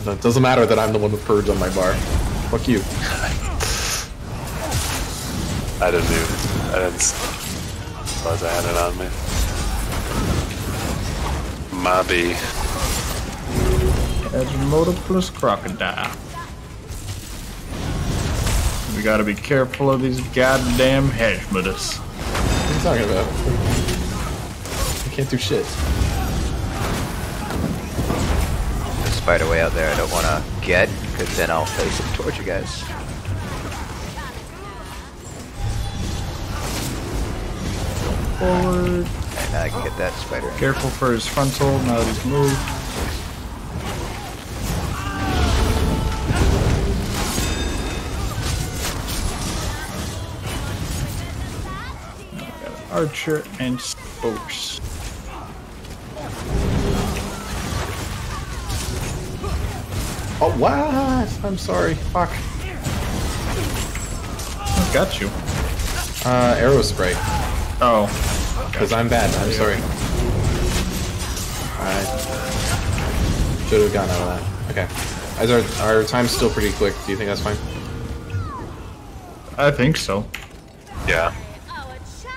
No, it doesn't matter that I'm the one with purge on my bar. Fuck you. I didn't realize I had it on me. Mobby. Edgemotor plus crocodile. We gotta be careful of these goddamn Hashmodas. What are you talking about? I can't do shit. There's a spider way out there I don't want to get, because then I'll face him towards you guys. Forward. And I can get that spider. Careful for his frontal now that he's moved. Archer and spokes. Oh, what? I'm sorry. Fuck. I got you. Arrow spray. Oh. Because I'm bad. I'm sorry. I should have gotten out of that. Okay. As our time's still pretty quick. Do you think that's fine? I think so. Yeah.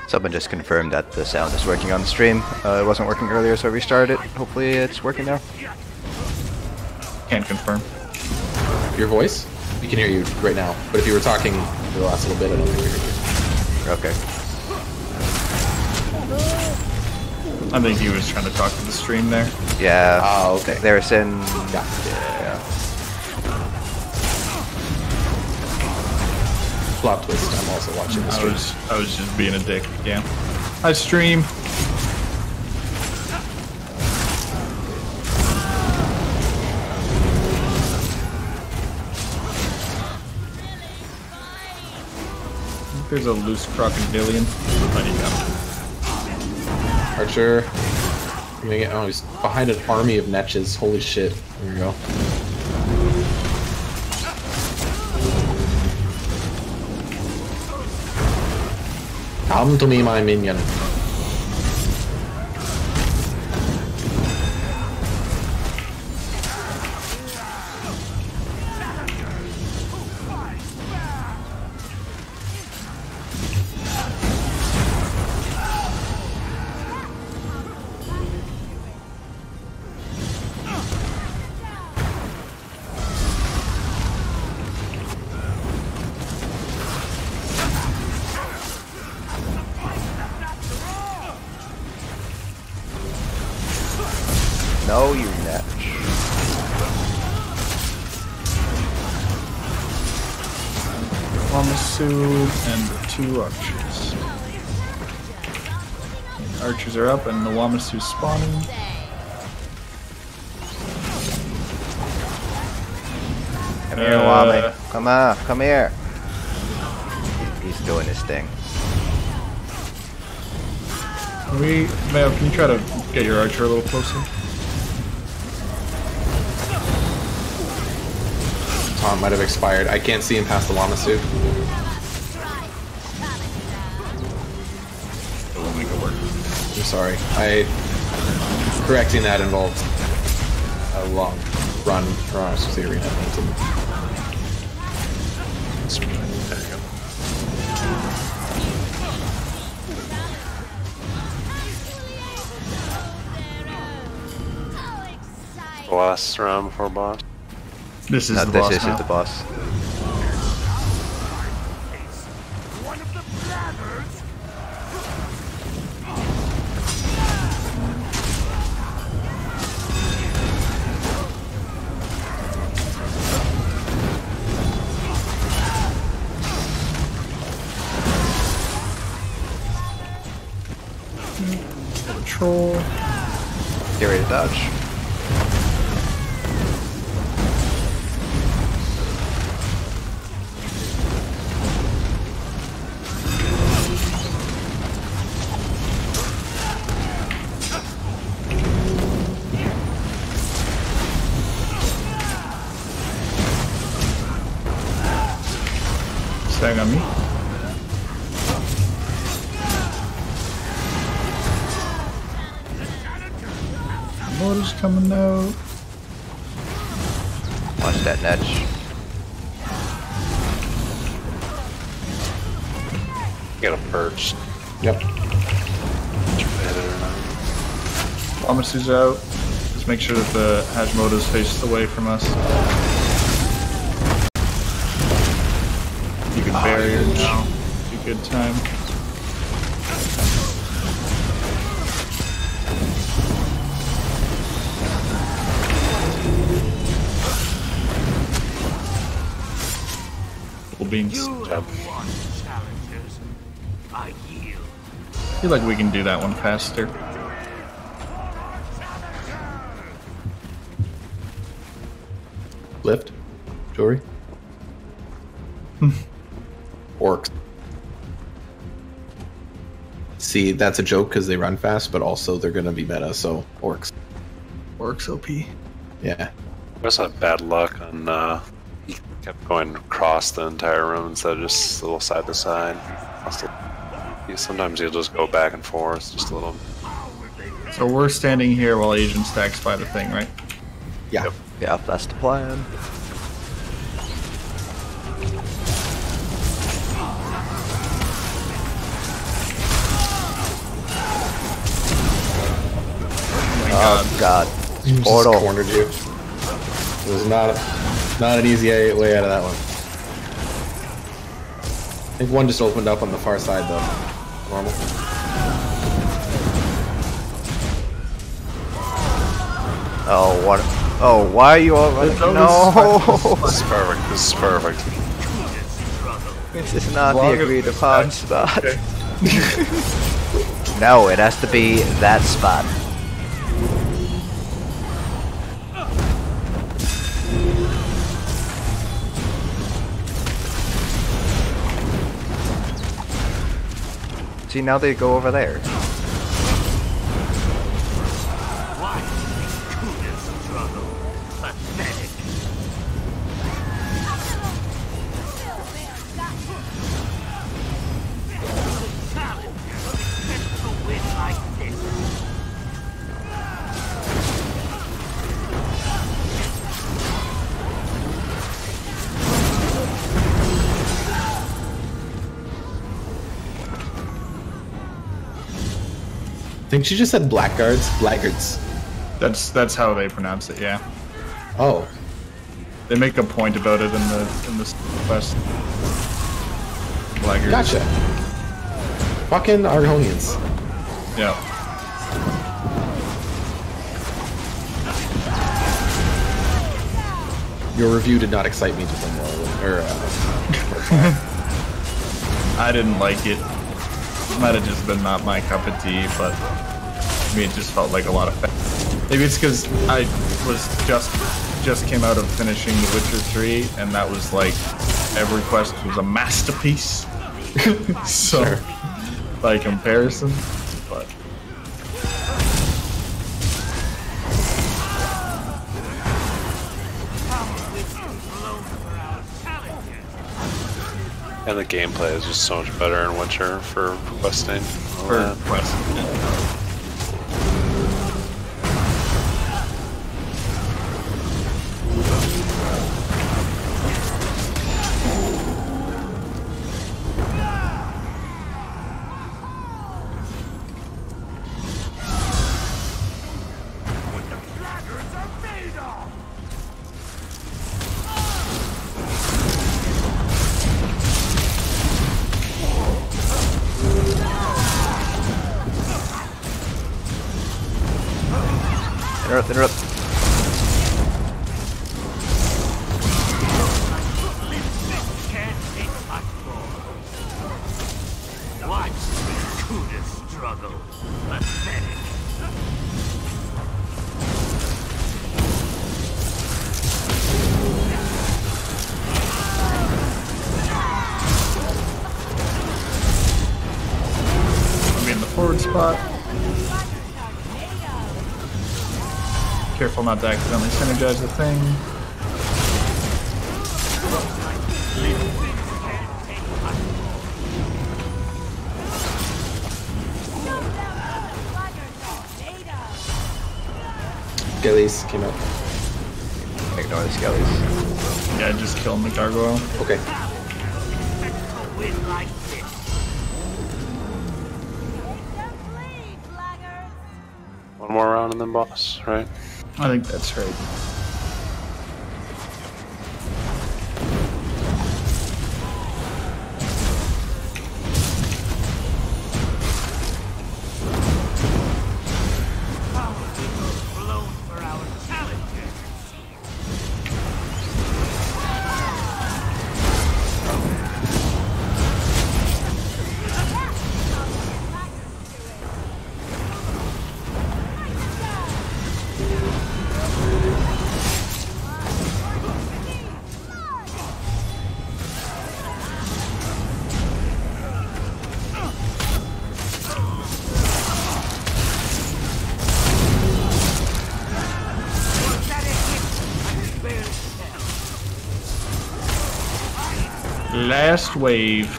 Someone just confirmed that the sound is working on the stream. It wasn't working earlier, so I restarted it. Hopefully it's working now. Can't confirm. Your voice? We can hear you right now. But if you were talking for the last little bit, I don't think we heard you. Okay. I think he was trying to talk to the stream there. Yeah. Oh, okay. They were saying... Yeah. Plot twist. I'm also watching the stream. I was just being a dick. Yeah. I stream. I think there's a loose crocodilian. Oh, you got Archer. I'm gonna get, oh, he's behind an army of netches. Holy shit. There we go. Come to me, my minion. No, you netch. Wamasu and the 2 archers. The archers are up and the Wamasu's spawning. Come here, Wame. Come on, come here. He's doing his thing. Mayo, can you try to get your archer a little closer? Taunt might have expired. I can't see him past the Wamasu. It won't make it work. I'm sorry. Correcting that involved a long run across the arena. There you go. Boss round before boss. This is the boss This now. is the boss. Patrol. Get ready to dodge. Staying on me. Motor's coming out. Use that nudge. Get a perch. Yep. Diplomacy's out. Just make sure that the Hashimoto's faced away from us. You can barrier now. Be a good time. Beans. Yep. I feel like we can do that one faster. Lift. Jory. Orcs. See, that's a joke because they run fast, but also they're gonna be meta, so orcs. Orcs OP. Yeah. We also had bad luck on, he kept going across the entire room instead of just a little side to side. Sometimes he'll just go back and forth, just a little. So we're standing here while Agent stacks by the thing, right? Yeah. Yep. Yeah, that's the plan. Oh god. Just Portal. cornered you. It was not an easy way out of that one. I think one just opened up on the far side though. Normal. Oh, what? Oh, why are you all running? No! This is perfect. This is perfect. This is not the agreed upon spot. No, it has to be that spot. See, now they go over there. I think she just said blackguards. Blackguards. That's how they pronounce it, yeah. Oh. They make a point about it in the quest. Blackguards. Gotcha. Fucking Argonians. Yeah. Your review did not excite me to play more. Or, I didn't like it. Might have just been not my cup of tea, but to me it just felt like a lot of fun. Maybe it's because I was just came out of finishing The Witcher 3, and that was like every quest was a masterpiece. So, Sure. by comparison, but And the gameplay is just so much better in Witcher for questing. for quest. Interrupt, interrupt. Watch Kuda struggle. Pathetic. I'll be in the forward spot. Careful not to accidentally synergize the thing. Gillies came out. Ignore the skellies. Yeah, just killing the gargoyle. Okay. Win like this. One more round and then boss, right? I think that's right. Blown for our challengers. Was that a hit? I can barely tell. Last wave.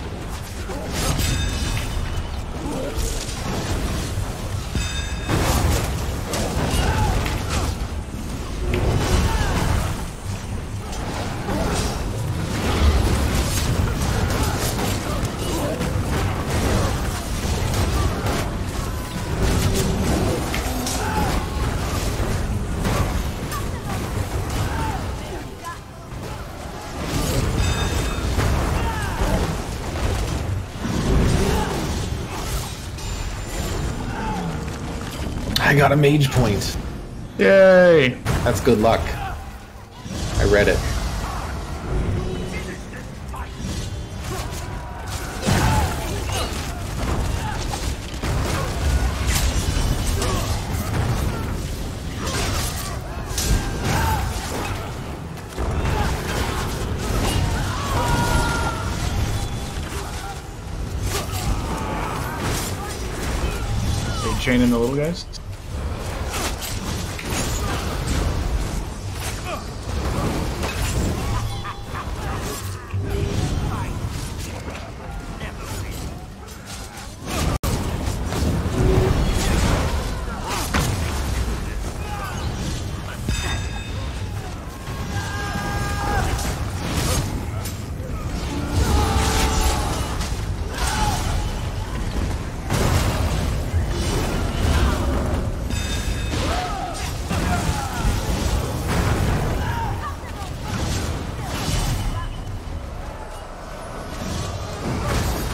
I got a mage point. Yay! That's good luck. I read it. Okay, chaining the little guys.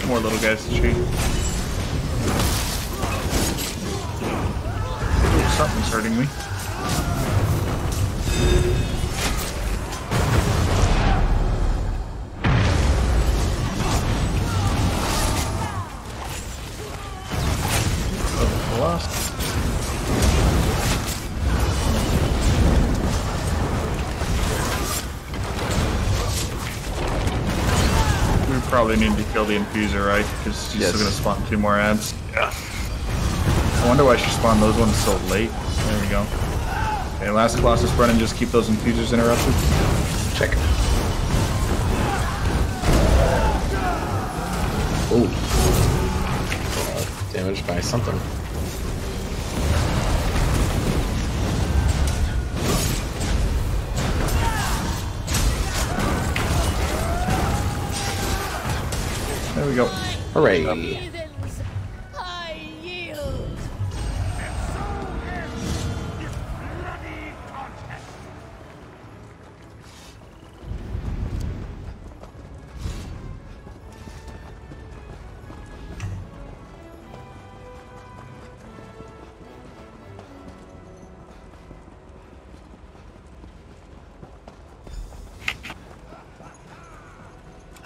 More little guys to chain. Ooh, something's hurting me. Oh, lost. We probably need to kill the infuser, right? Because she's Yes. still gonna spawn 2 more ads. Yeah. I wonder why she spawned those ones so late. There we go. Okay, last Colossus run and just keep those infusers interrupted. Check. Ooh. Damaged by something. There we go. Hooray. Heathens, I yield.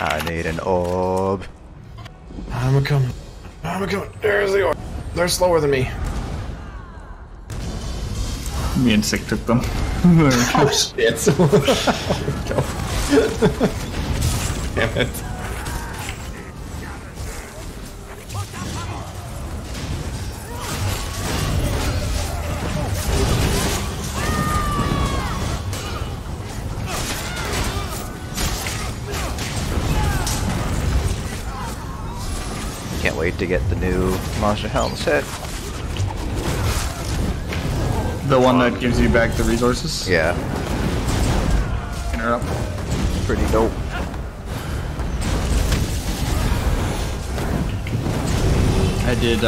I need an orb. I'm a coming. I'm a coming. There's the orb. They're slower than me. Me and Sick took them. Oh shit. Damn it. Can't wait to get the new Monster Helm set. The one that gives you back the resources? Yeah. miner up. Pretty dope. I did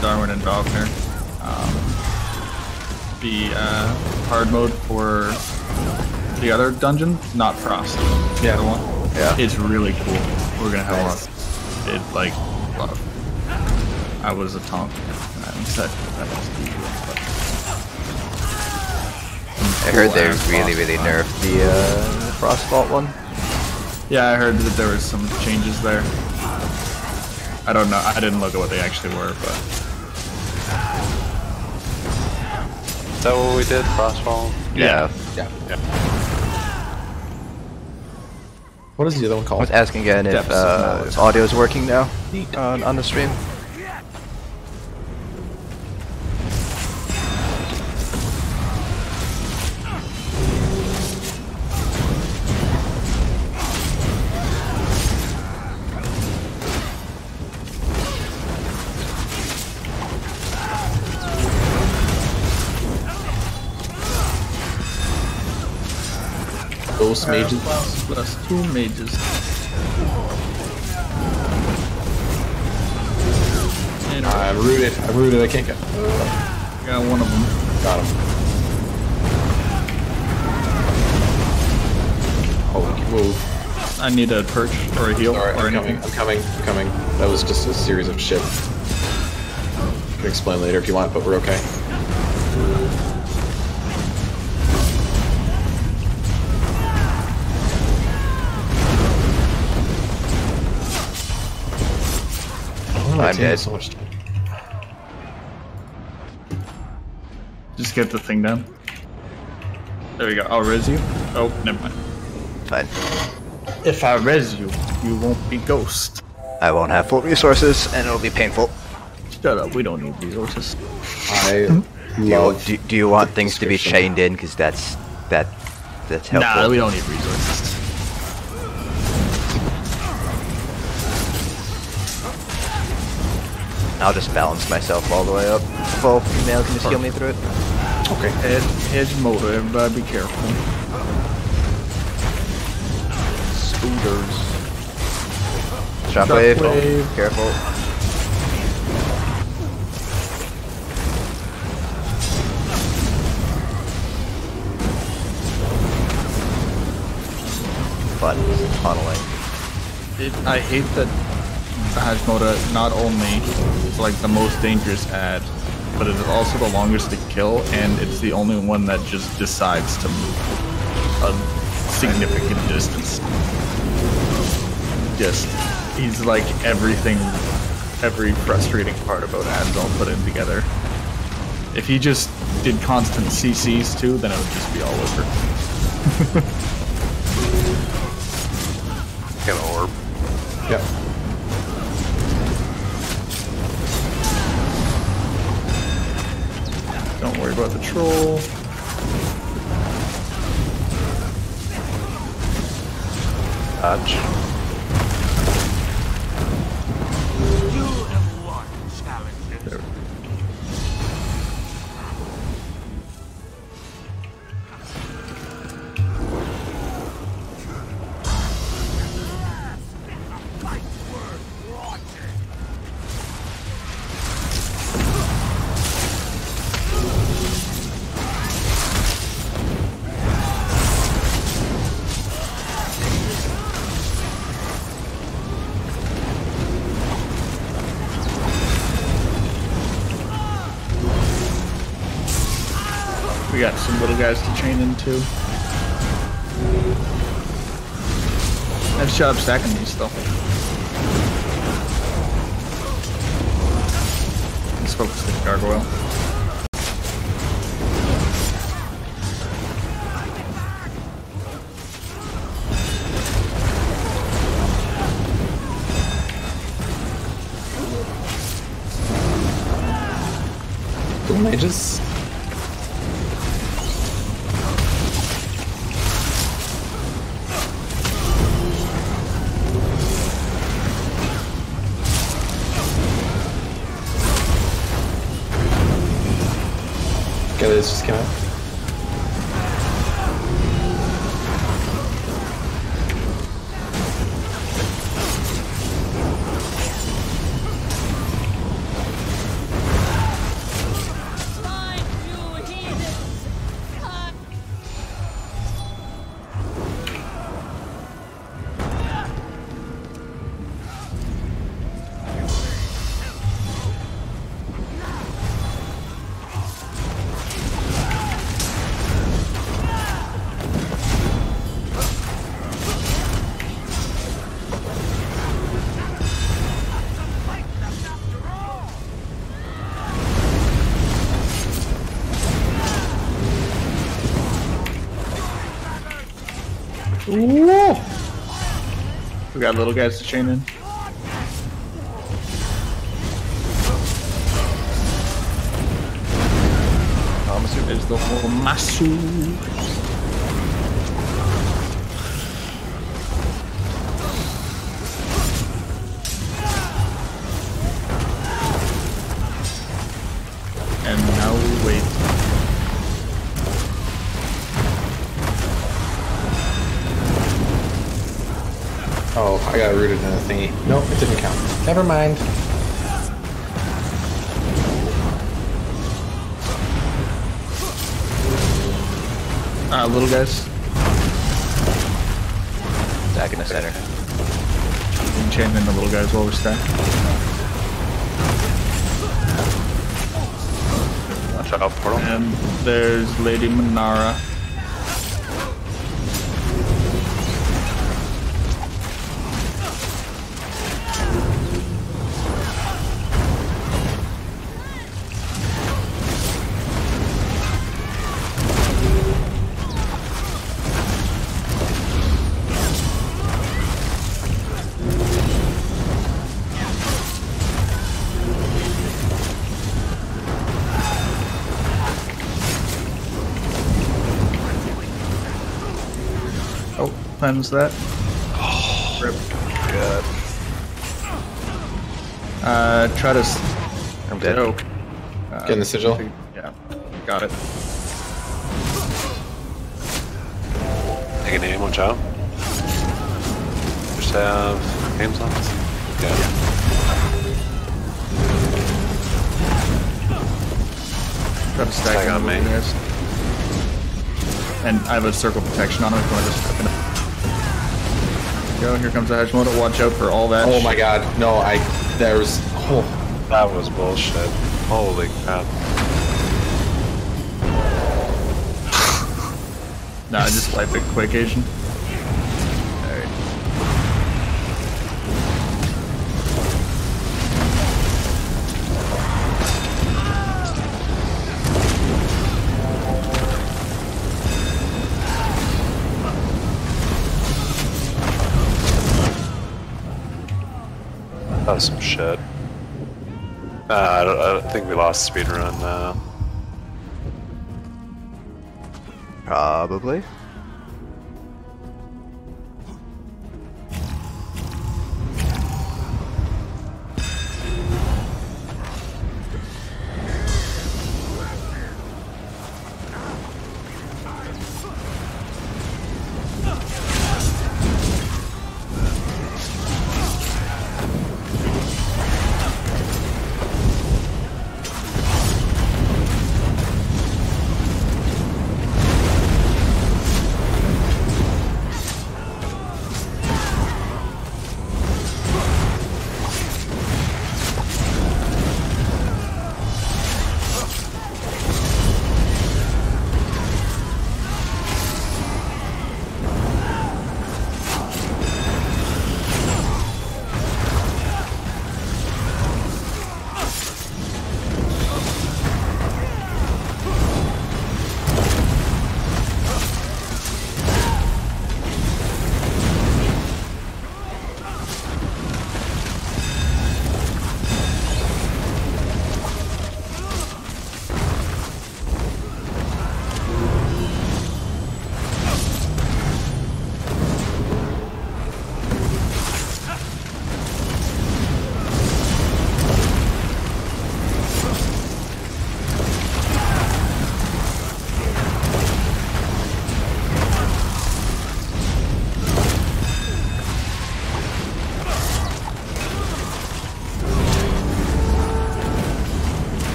Darwin and Wagner. The hard mode for the other dungeon, not Frost. The other one. Yeah. It's really cool. We're gonna have a lot. It like a lot of. I was a tonk. I heard they really nerfed the Frost Vault one. Yeah, I heard that there was some changes there. I don't know. I didn't look at what they actually were, but Is that what we did? Frostfall? Yeah. Yeah. What is the other one I called? was asking again if audio is working now on the stream. Ghost mages. plus 2 mages. And I'm rooted. I can't get. got one of them. Got him. Oh, we can move. I need a perch or a heal Alright, or I'm anything. coming. That was just a series of shit. Can explain later if you want, but we're okay. I'm dead. So much time. Just get the thing done. There we go. I'll res you. Oh, never mind. Fine. If I res you, you won't be ghost. I won't have full resources, and it'll be painful. Shut up. We don't need resources. I Do you, love. do you want things to be description. chained in? Because that's helpful. Nah, we don't need resources. I'll just balance myself all the way up. Full female can just heal me through it. Okay. Edge motor. Everybody be careful. Spooders. Shockwave. Shockwave. Oh, careful. Fun. Tunneling. I hate that Hashimoto not only is like the most dangerous ad, but it is also the longest to kill, and it's the only one that just decides to move a significant distance. Just, he's like everything, every frustrating part about ads all put in together. If he just did constant CCs too, then it would just be all over. Get an orb. Yep. Don't worry about the troll. Dodge. You have won challenges. There. We got some little guys to chain into. Nice job stacking these though. Let's focus the gargoyle. Cool mages. Okay, this just came out. Ooh. We got little guys to chain in. There's the whole Masu. And now we wait. Oh, I got rooted in a thingy. Nope, it didn't count. Never mind. Little guys. Stack in the center. Chain in the little guys while we're stacked. Watch out, portal. And there's Lady Manara. Cleanse that. Rip. Good. Try to. I'm dead. Oh. Getting the sigil. Yeah. Got it. Take an aim, watch out. Just have games on us. Yeah. Try to stack Stack on on me. me. Guys. And I have a circle protection on it if you want to just step in it. Go, here comes the Hashimoto. Watch out for all that. Oh my god, no, there was, oh. That was bullshit. Holy crap. Nah, just wipe it quick, Asian. Alright. That was some shit. I think we lost speed run now. Probably.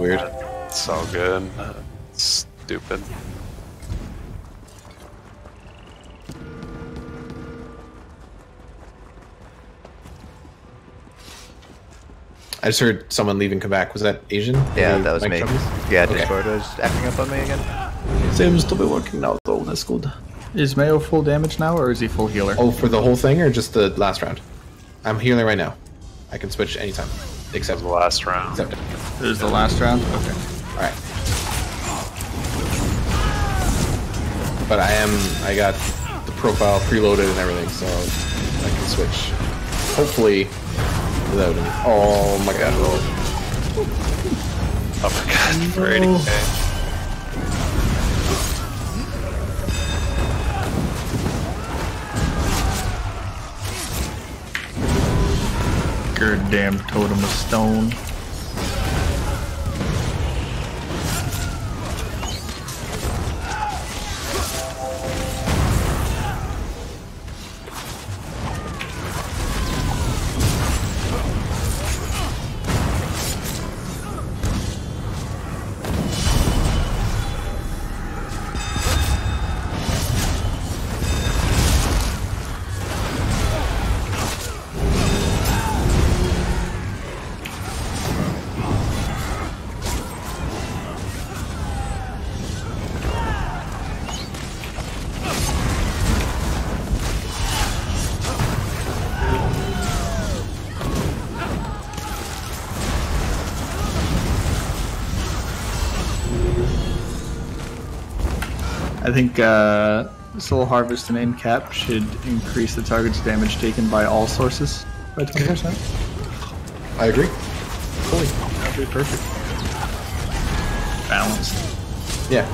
weird. It's all good. Stupid. I just heard someone leave and come back. Was that Asian? Yeah, Any that was mic me. troubles? Yeah, Okay. Discord was acting up on me again. Seems to be working now though, that's good. Is Mayo full damage now, or is he full healer? Oh, for the whole thing or just the last round? I'm healing right now. I can switch anytime. Except The last round. except This is the last round? Okay. alright. But I got the profile preloaded and everything, so I can switch. Hopefully without any. Oh my god. Oh my god, for 80k. Goddamn totem of stone. I think Soul Harvest and End Cap should increase the target's damage taken by all sources by 20%. I agree. Fully. That'd be perfect. Balanced. Yeah.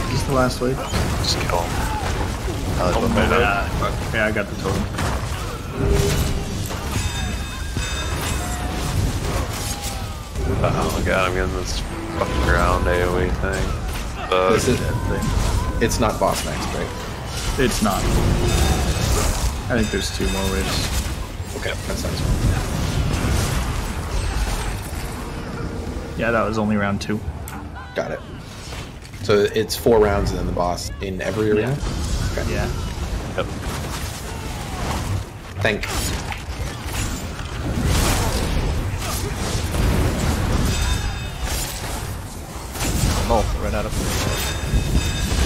Is this the last wave? Just kill him. Oh, Oh, that's man. Okay, I got the totem. Oh god, I'm getting this fucking ground AoE thing. This is, Thing. It's it's not boss next, right? It's not. I think there's 2 more waves. Okay, that sounds fine. Yeah, that was only round 2. Got it. So it's 4 rounds and then the boss in every arena? Okay. Yeah. Yep. Thank. Oh, run out of.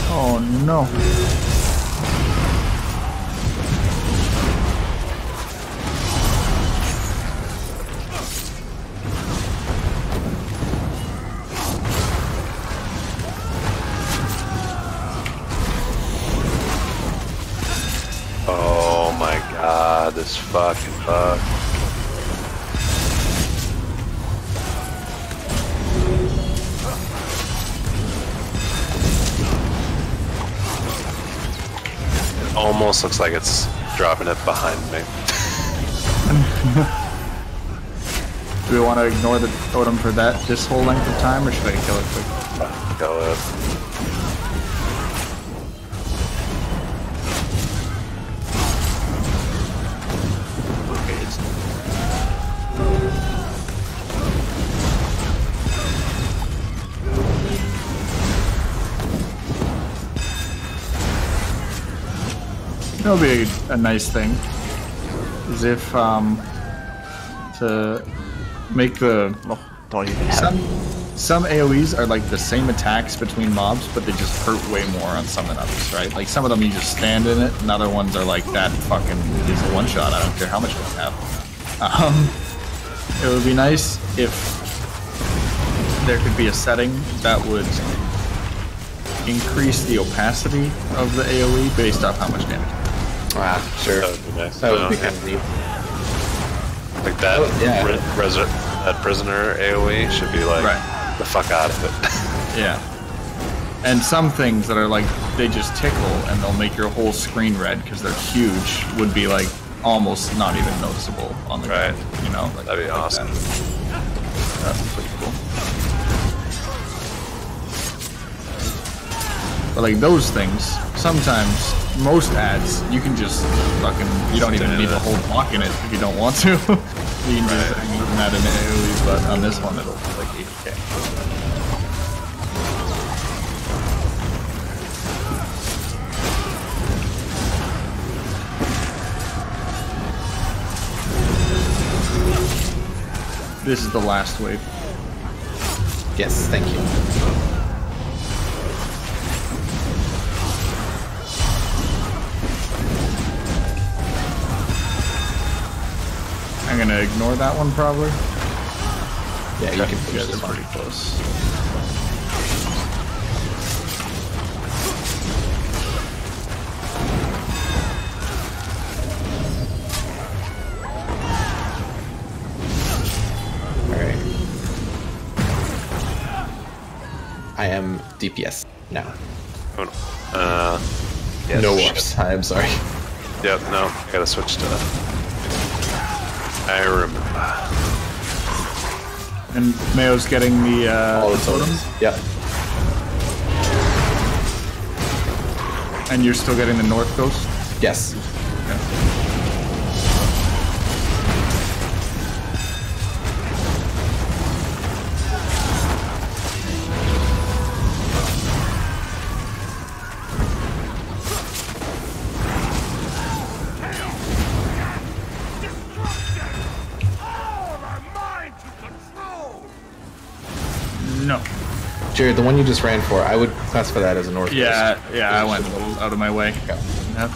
Oh no. Oh my god, this fucking bug. It almost looks like it's dropping it behind me. Do we want to ignore the totem for this whole length of time, or should I kill it quick? Go ahead. Okay, it's that'll be a nice thing. Is if to make the Don't even have. some AoEs are like the same attacks between mobs, but they just hurt way more on some than others, right? Like some of them you just stand in it, and other ones are like that fucking is a one shot. I don't care how much you have. It would be nice if there could be a setting that would increase the opacity of the AoE based off how much damage. Ah, sure. That would be nice. That would be kind of neat. Like that, yeah. that prisoner AoE should be like the fuck out of it. Yeah. And some things that are like, they just tickle and they'll make your whole screen red because they're huge would be like almost not even noticeable on the ground, you know? Like, That'd be awesome. That's pretty cool. But like those things, sometimes, most ads, you can just fucking, you don't even need to hold block in it if you don't want to. You can just move that in AoE, but on this one it'll be like 80k. This is the last wave. Yes, thank you. I'm gonna ignore that one probably. Yeah, you can Yeah, push they're this one. pretty close. Alright. I am DPS now. Oh, no. Yes. No warps. I am sorry. Yep, no, I gotta switch to. I remember. And Mayo's getting the All the totem, totems. Yep. and you're still getting the North Ghost. Yes. No. Jared, the one you just ran for, I would classify that as a north. Yeah, I went a little out of my way. Okay. Yep.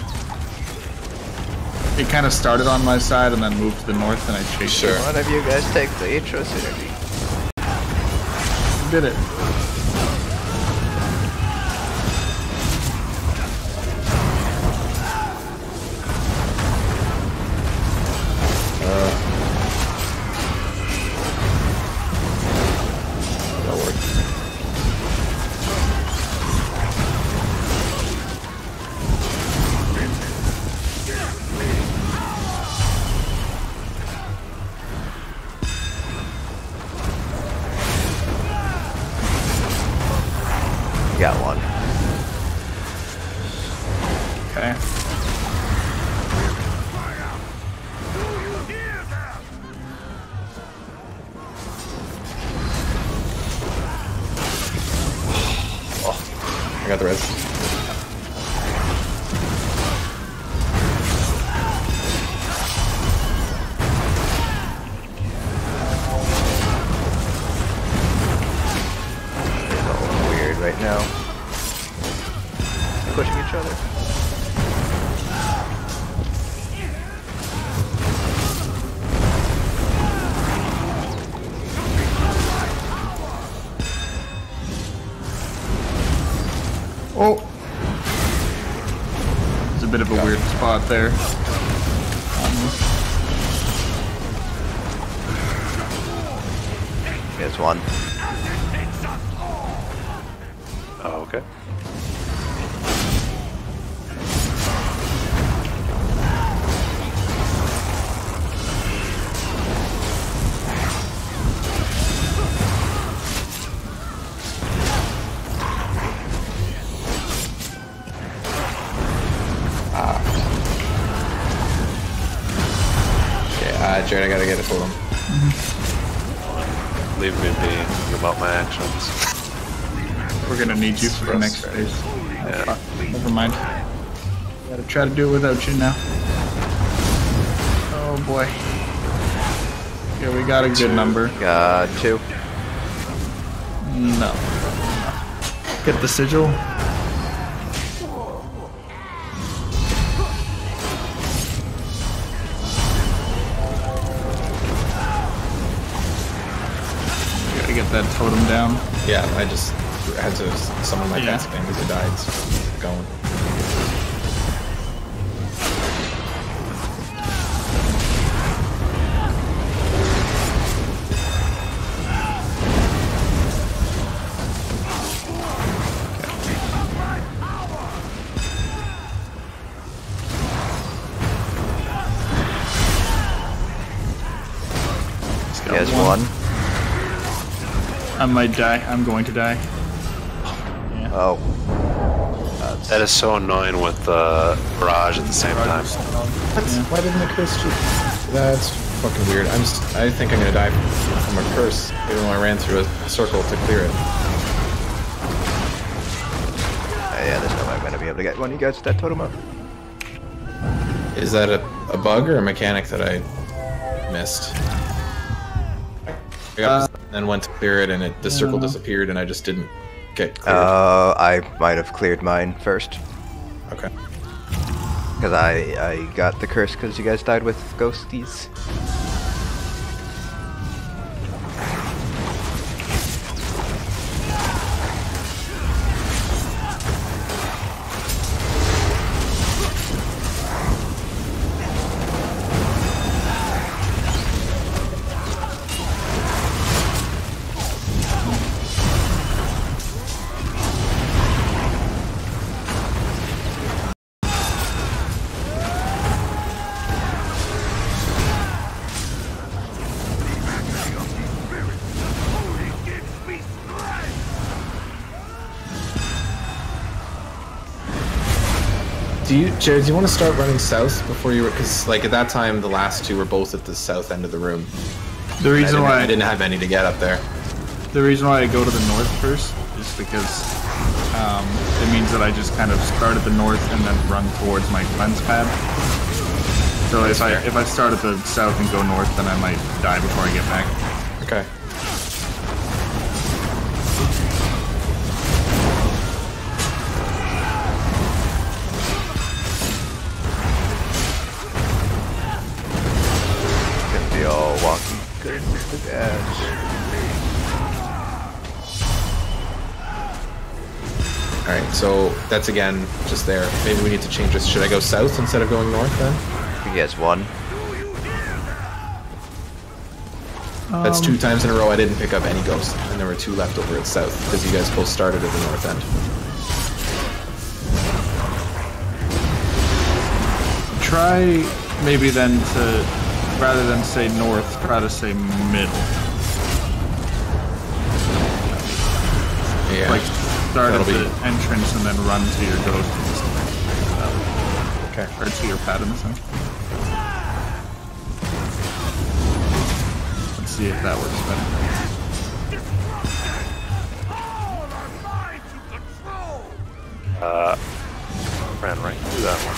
It kind of started on my side and then moved to the north, and I chased Sure. it. One of you guys take the intro synergy. Did it. That'll work. Got one. Okay. I got the res. It's all weird right now. Pushing each other. Oh! There's a bit of a weird spot there. There's one. Oh, okay. Jared, I gotta get it for him. Leave me be about my actions. We're gonna need you for the next phase. Yeah. Fuck, never mind. Gotta try to do it without you now. Oh boy. Yeah, we got a good number. Got two. No. Get the sigil. Gotta get that totem down. Yeah, I just I had to summon my cast again because it died. So going. He has one. I might die. I'm going to die. Yeah. Oh. That is so annoying with the barrage at the same time. What? Why didn't the curse shoot? That's fucking weird. I think I'm gonna die from a curse, even though I ran through a circle to clear it. Yeah, there's no way I'm gonna be able to get one of you guys with that totem up. Is that a bug or a mechanic that I missed? I got and went to clear it, and the circle disappeared, and I just didn't get cleared. I might have cleared mine first. Okay. Because I got the curse because you guys died with ghosties. Jared, do you want to start running south before you were, because like at that time the last two were both at the south end of the room. The reason why I didn't have any to get up there. The reason why I go to the north first is because it means that I just kind of start at the north and then run towards my cleanse pad. So if I start at the south and go north, then I might die before I get back. Okay. Gonna be all walking good to the edge. Alright, so that's again just there. Maybe we need to change this. Should I go south instead of going north then? I think he has one. That's 2 times in a row I didn't pick up any ghosts, and there were 2 left over at south, because you guys both started at the north end. Try maybe then to, rather than say north, try to say middle. Yeah. Like start at That'll the be- entrance and then run to your ghost. Okay. Or to your pad in the center. Let's see if that works better. Ran right through that one.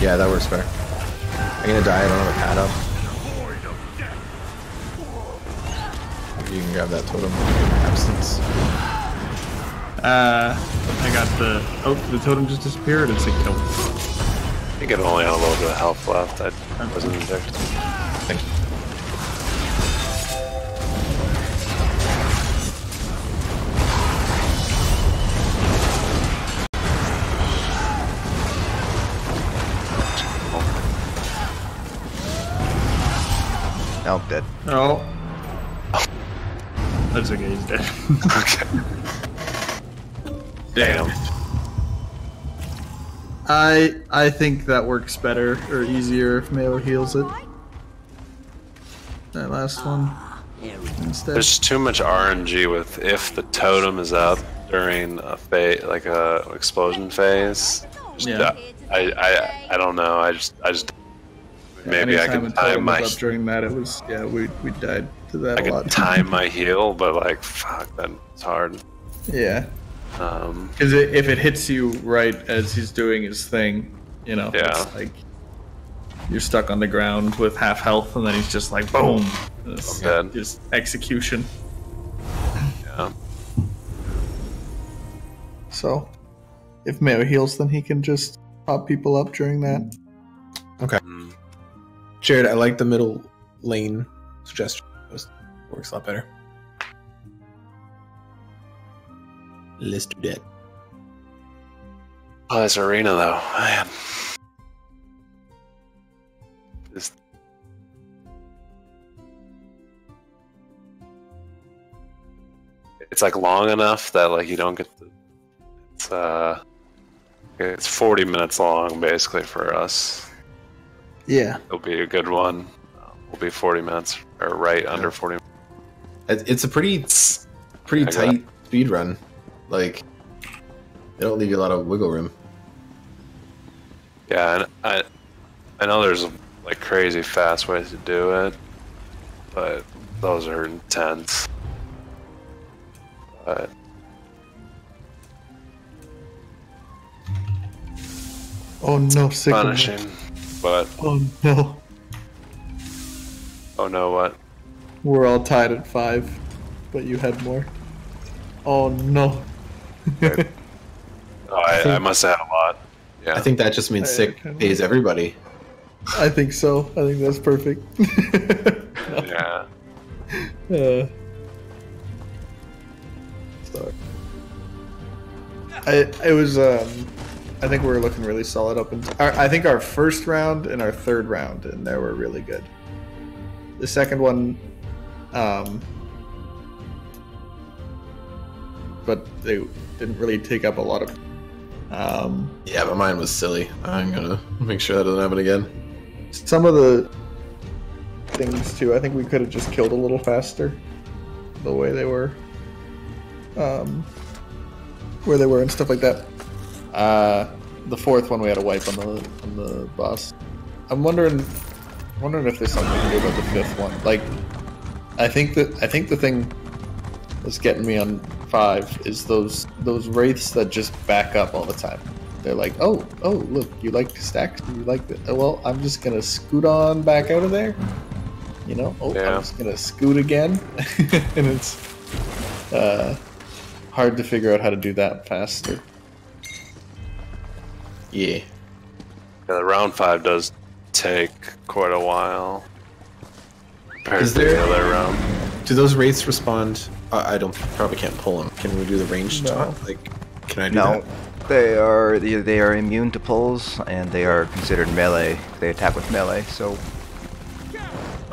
Yeah, that works better. I'm gonna die, I don't have a pad up. You can grab that totem in absence. I got the totem just disappeared. It's a kill. I think it only had a little bit of health left. I wasn't injected. Thank you. Now I'm dead. Oh. That's okay, he's dead. Okay. Damn. I think that works better or easier if Melo heals it. That last one instead. There's too much RNG with if the totem is up, during a phase, like a explosion phase. Just, Yeah. I don't know. I just maybe I Anytime could until it time was my up during that, it was we died to that I a lot. could time my heal, but like fuck, that's hard. Yeah. Because if it hits you right as he's doing his thing, you know, Yeah. it's like you're stuck on the ground with half health, and then he's just like boom, it's dead. just execution. Yeah. So, if Mayo heals, then he can just pop people up during that. Okay. Mm. Jared, I like the middle lane suggestion. It works a lot better. Let's do that. Oh, this arena though, man. Just it's like long enough that like you don't get the. It's 40 minutes long basically for us. Yeah. It'll be a good one. We'll be 40 minutes or right under 40. It's a pretty tight speed run. Like, they don't leave you a lot of wiggle room. Yeah, and I know there's like crazy fast ways to do it, but those are intense. But Oh no, sick of it. punishing. But Oh no. oh no, what? We're all tied at 5, but you had more. Oh no. Oh, I must have had a lot. Yeah. I think that just means sick kinda- pays everybody. I think so. I think that's perfect. Yeah. Sorry. It was I think we were looking really solid up until I think our first round and our third round and there were really good. The second one but they didn't really take up a lot of Yeah, but mine was silly. I'm gonna make sure that doesn't happen again. some of the things too. I think we could have just killed a little faster the way they were where they were and stuff like that. The fourth one we had a wipe on the boss. I'm wondering if there's something to do about the fifth one. Like, I think the thing that's getting me on 5 is those wraiths that just back up all the time. They're like, oh, look, you like stacks? You like that? Well, I'm just gonna scoot on back out of there. You know? Oh, Yeah. I'm just gonna scoot again, and it's hard to figure out how to do that faster. Yeah. Yeah, the round 5 does take quite a while compared Is to there- the other round. Do those wraiths respond? I probably can't pull them. Can we do the ranged No. shot? Like, can I do No, that? they are immune to pulls, and they are considered melee. They attack with melee, so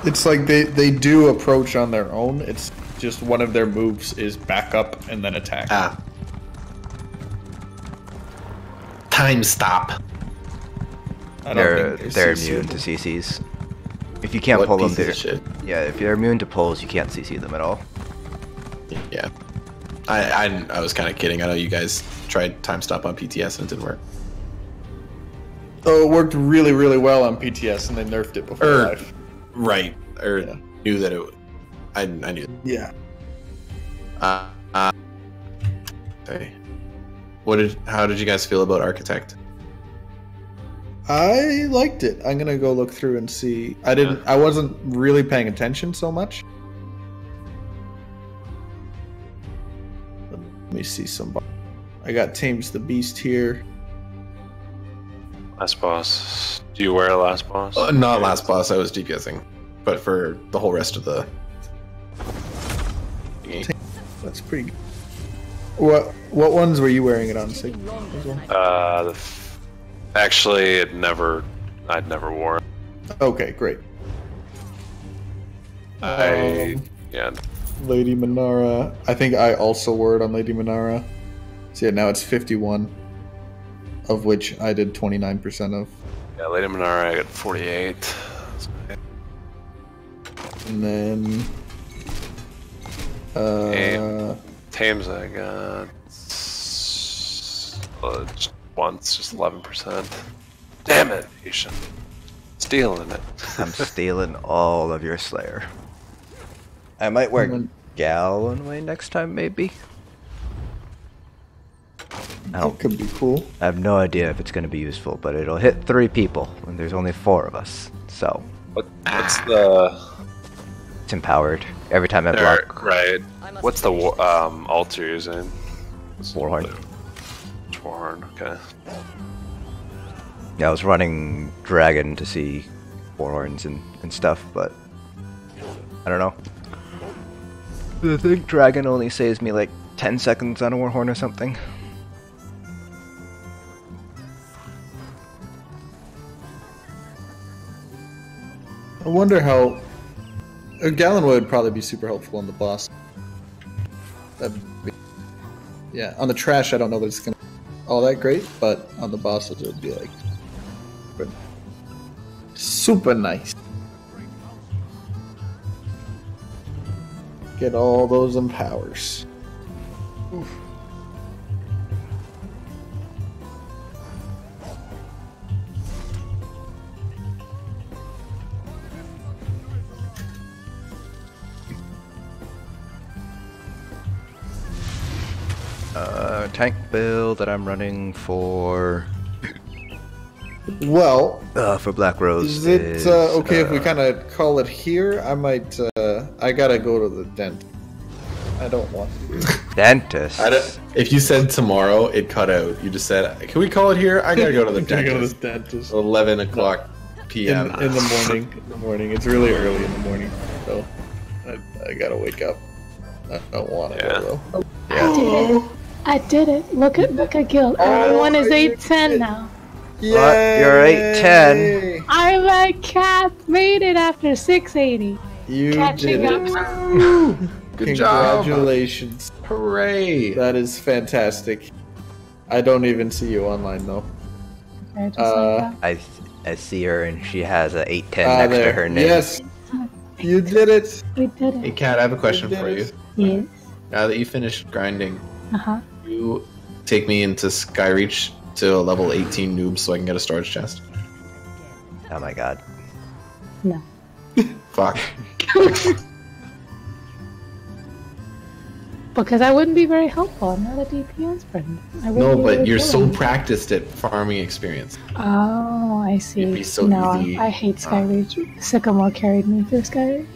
It's like they do approach on their own. It's just one of their moves is back up and then attack. Ah. Time stop. I don't they're think immune CC'able. to CCs. If you can't What pull them, pieces they're of shit? yeah. If you're immune to pulls, you can't CC them at all. Yeah. I was kind of kidding. I know you guys tried time stop on PTS and it didn't work. Oh, it worked really, really well on PTS, and they nerfed it before Er, life. Right. Or Yeah. knew that it. I knew. Yeah. Okay. How did you guys feel about Architect? I liked it. I'm gonna go look through and see. I wasn't really paying attention so much. Let me see some. I got Tames the Beast here. Last boss. Do you wear a last boss? Not last boss. I was DPSing, but for the whole rest of the. That's pretty good. What ones were you wearing it on, Sig? Actually, I'd never wore it. Okay, great. Yeah. Lady Minara. I think I also wore it on Lady Minara. So yeah, now it's 51, of which I did 29% of. Yeah, Lady Minara, I got 48. And then Tames, I got Just once, just 11%. Damn it, Asian. Stealing it. I'm stealing all of your Slayer. I might wear Gallonway next time, maybe. That could be cool. I have no idea if it's going to be useful, but it'll hit 3 people when there's only 4 of us. So What's the... it's empowered every time I There, block. right. What's the ult you're using? Warhorn. Warhorn, okay. Yeah, I was running Dragon to see Warhorns and stuff, but I don't know. I think Dragon only saves me like 10 seconds on a Warhorn or something. I wonder how... A Gallon would probably be super helpful on the boss. Yeah, on the trash I don't know that it's gonna be all that great, but on the bosses it would be like... super nice. Get all those empowers. Oof. Tank build that I'm running for... Well, for Black Rose is it okay if we kind of call it here? I might, I gotta go to the dentist. I don't want to. Dentist? If you said tomorrow, it cut out. You just said, can we call it here? I gotta go to the I gotta go to dentist. the dentist. 11 o'clock In p.m. the morning. In the morning. It's really early in the morning, so I gotta wake up. I don't want to go though. I did it. I did it. Look at Gil. Everyone is 810 now. What? You're 810. I'm at cap. Made it after 680. You Catching did it. up. Good job. Congratulations. Hooray! That is fantastic. I don't even see you online though. Okay, just like that. I see her and she has a 810 next to her name. Yes. You did it. We did Hey, it. Kat, I have a question You did for you. it. Yes. Now that you finished grinding, Uh-huh. you take me into Skyreach to a level 18 noob so I can get a storage chest. Oh my god. No. Fuck. Because I wouldn't be very helpful. I'm not a DPS friend. I wouldn't No, be but very you're so good. practiced at farming experience. Oh, I see. It'd be so no, easy. I hate Skyreach. Sycamore carried me through Skyreach.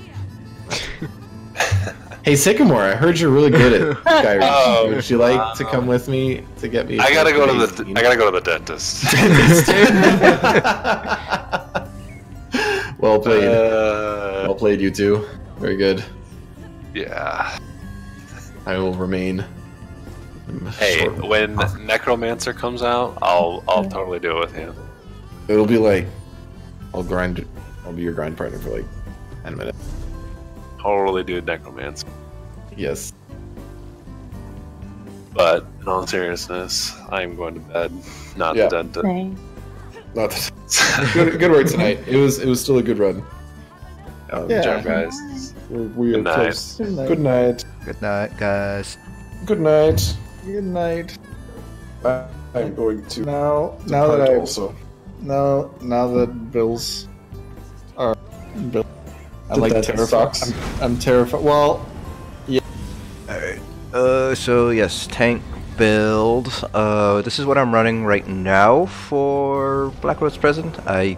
Hey, Sycamore, I heard you're really good at Skyreach. Oh, Would you like to come with me to get me? I gotta go to the dentist. Well played. Well played, you two. Very good. Yeah. I will remain. Hey, short. when Necromancer comes out, I'll totally do it with you. It'll be like I'll be your grind partner for like 10 minutes. Totally do Necromancer. Yes. But in all seriousness, I'm going to bed, not Yeah. the dentist. Dang. Not good work tonight. It was still a good run. Good job, guys. We are Good night. close. Good night. Good night, guys. Good night. Good night. I'm going to Now that I also. now that Bills are Bill. I'm like that terrified. sucks. I'm terrified. Well, Alright. So yes, tank build. This is what I'm running right now for Black Rose Present. I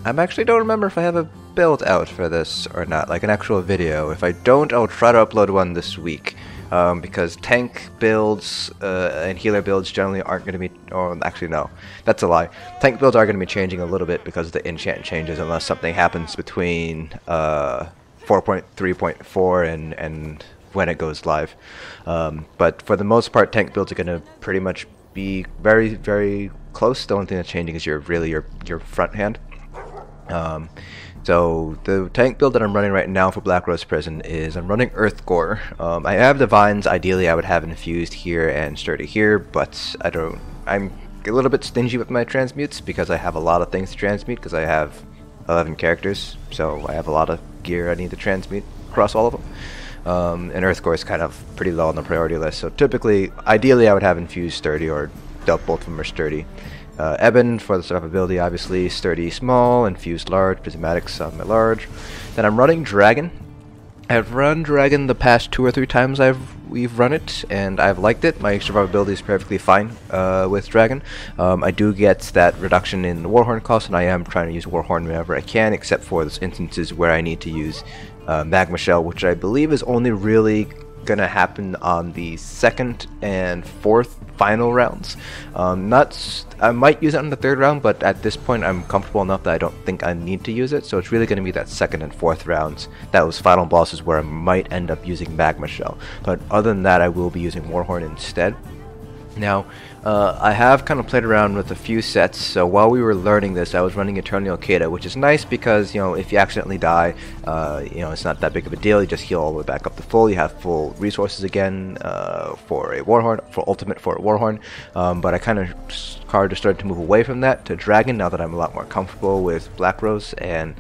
actually don't remember if I have a build out for this or not, like an actual video. If I don't, I'll try to upload one this week. Because tank builds and healer builds generally aren't going to be... Oh, actually, no. That's a lie. Tank builds are going to be changing a little bit because of the enchant changes unless something happens between 4.3.4 and when it goes live. But for the most part, tank builds are going to pretty much be very, very close. The only thing that's changing is your front hand. So the tank build that I'm running right now for Black Rose Prison is I'm running Earthgore. I have Divines. Ideally, I would have Infused here and Sturdy here, but I don't. I'm a little bit stingy with my transmutes because I have a lot of things to transmute because I have 11 characters, so I have a lot of gear I need to transmute across all of them. And Earthgore is kind of pretty low on the priority list, so typically, ideally, I would have Infused, Sturdy, or both of them are sturdy. Ebon for the survivability, obviously, sturdy small, infused large, prismatic some at large. Then I'm running Dragon. I've run Dragon the past 2 or 3 times we've run it, and I've liked it. My survivability is perfectly fine with Dragon. I do get that reduction in the Warhorn cost, and I am trying to use Warhorn whenever I can, except for those instances where I need to use Magma Shell, which I believe is only really gonna happen on the 2nd and 4th final rounds. I might use it on the 3rd round, but at this point I'm comfortable enough that I don't think I need to use it, so it's really going to be that 2nd and 4th rounds, those final bosses where I might end up using Magma Shell. But other than that, I will be using Warhorn instead. Now, I have kind of played around with a few sets, so while we were learning this, I was running Eternal Keda, which is nice because, you know, if you accidentally die, you know, it's not that big of a deal. You just heal all the way back up to full. You have full resources again for a Warhorn, for ultimate for a Warhorn. But I kind of started to move away from that to Dragon now that I'm a lot more comfortable with Black Rose and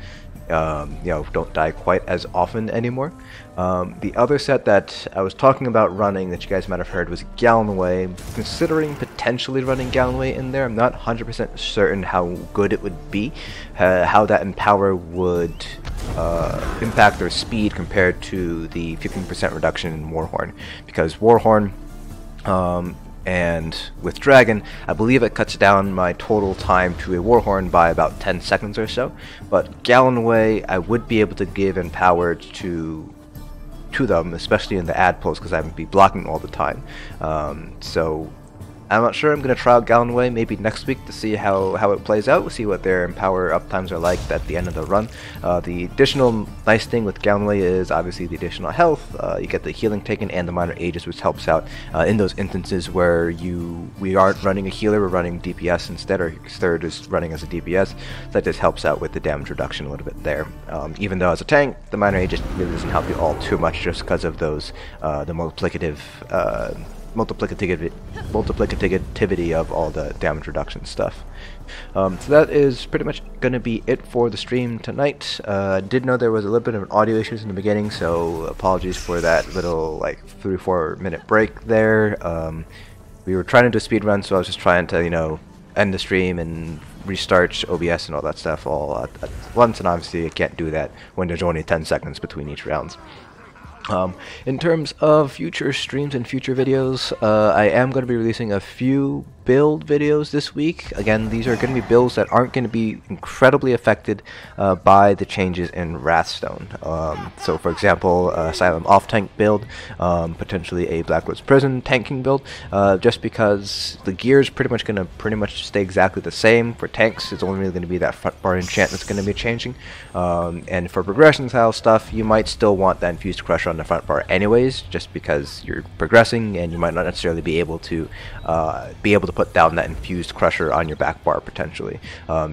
you know, don't die quite as often anymore. The other set that I was talking about running that you guys might have heard was Gallonway. Considering potentially running Gallonway in there, I'm not 100% certain how good it would be, how that Empower would impact their speed compared to the 15% reduction in Warhorn, because Warhorn and with Dragon, I believe it cuts down my total time to a Warhorn by about 10 seconds or so. But Gallonway, I would be able to give Empowered to them, especially in the ad pulls, because I would be blocking all the time. So I'm not sure. I'm going to try out Gallonway maybe next week to see how it plays out. We'll see what their Empower uptimes are like at the end of the run. The additional nice thing with Gallonway is obviously the additional health. You get the healing taken and the minor Aegis, which helps out in those instances where we aren't running a healer, we're running DPS instead, or Third is running as a DPS. So that just helps out with the damage reduction a little bit there. Even though as a tank, the minor Aegis really doesn't help you all too much, just because of those the multiplicativity of all the damage reduction stuff. So that is pretty much going to be it for the stream tonight. I did know there was a little bit of an audio issues in the beginning, so apologies for that little like 3-4 minute break there. We were trying to do a speed run, so I was just trying to, you know, end the stream and restart OBS and all that stuff all at once, and obviously I can't do that when there's only 10 seconds between each rounds. In terms of future streams and future videos, I am going to be releasing a few build videos this week. Again, these are going to be builds that aren't going to be incredibly affected by the changes in Wrathstone. So for example, Asylum off-tank build, potentially a Black Rose Prison tanking build, just because the gear is pretty much stay exactly the same. For tanks, it's only really going to be that front bar enchant that's going to be changing. And for progression style stuff, you might still want that infused crusher on the front bar anyways, just because you're progressing and you might not necessarily be able to put down that infused crusher on your back bar potentially.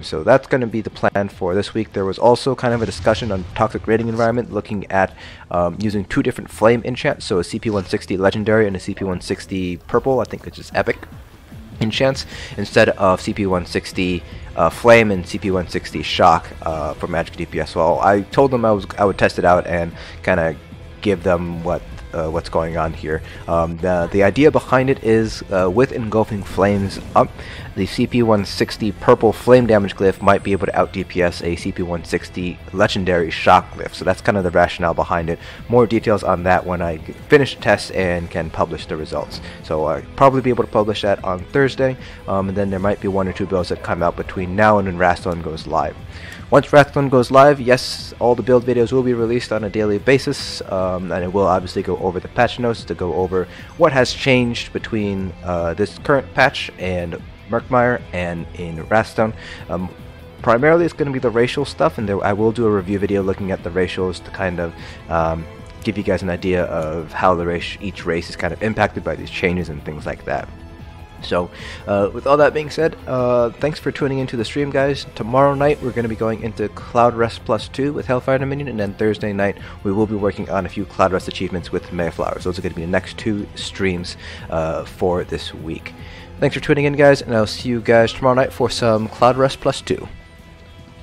So that's going to be the plan for this week. There was also kind of a discussion on toxic raiding environment, looking at using 2 different flame enchants, so a CP160 legendary and a CP160 purple, I think, which is epic enchants, instead of CP160 flame and CP160 shock for magic DPS. Well, I told them I would test it out and kind of give them what's going on here. The idea behind it is with engulfing flames up, the CP160 purple flame damage glyph might be able to out DPS a CP160 legendary shock glyph. So that's kind of the rationale behind it. More details on that when I finish the test and can publish the results. So I'll probably be able to publish that on Thursday, and then there might be 1 or 2 builds that come out between now and when Wrathstone goes live. Once Wrathstone goes live, yes, all the build videos will be released on a daily basis, and it will obviously go over the patch notes to go over what has changed between this current patch and Murkmire and in Wrathstone. Primarily it's going to be the racial stuff, and I will do a review video looking at the racials to kind of give you guys an idea of how each race is kind of impacted by these changes and things like that. So, with all that being said, thanks for tuning into the stream, guys. Tomorrow night we're going to be going into Cloud Rest Plus 2 with Hellfire Dominion, and then Thursday night we will be working on a few Cloud Rest achievements with Mayflowers. Those are going to be the next 2 streams for this week. Thanks for tuning in, guys, and I'll see you guys tomorrow night for some Cloud Rest Plus 2.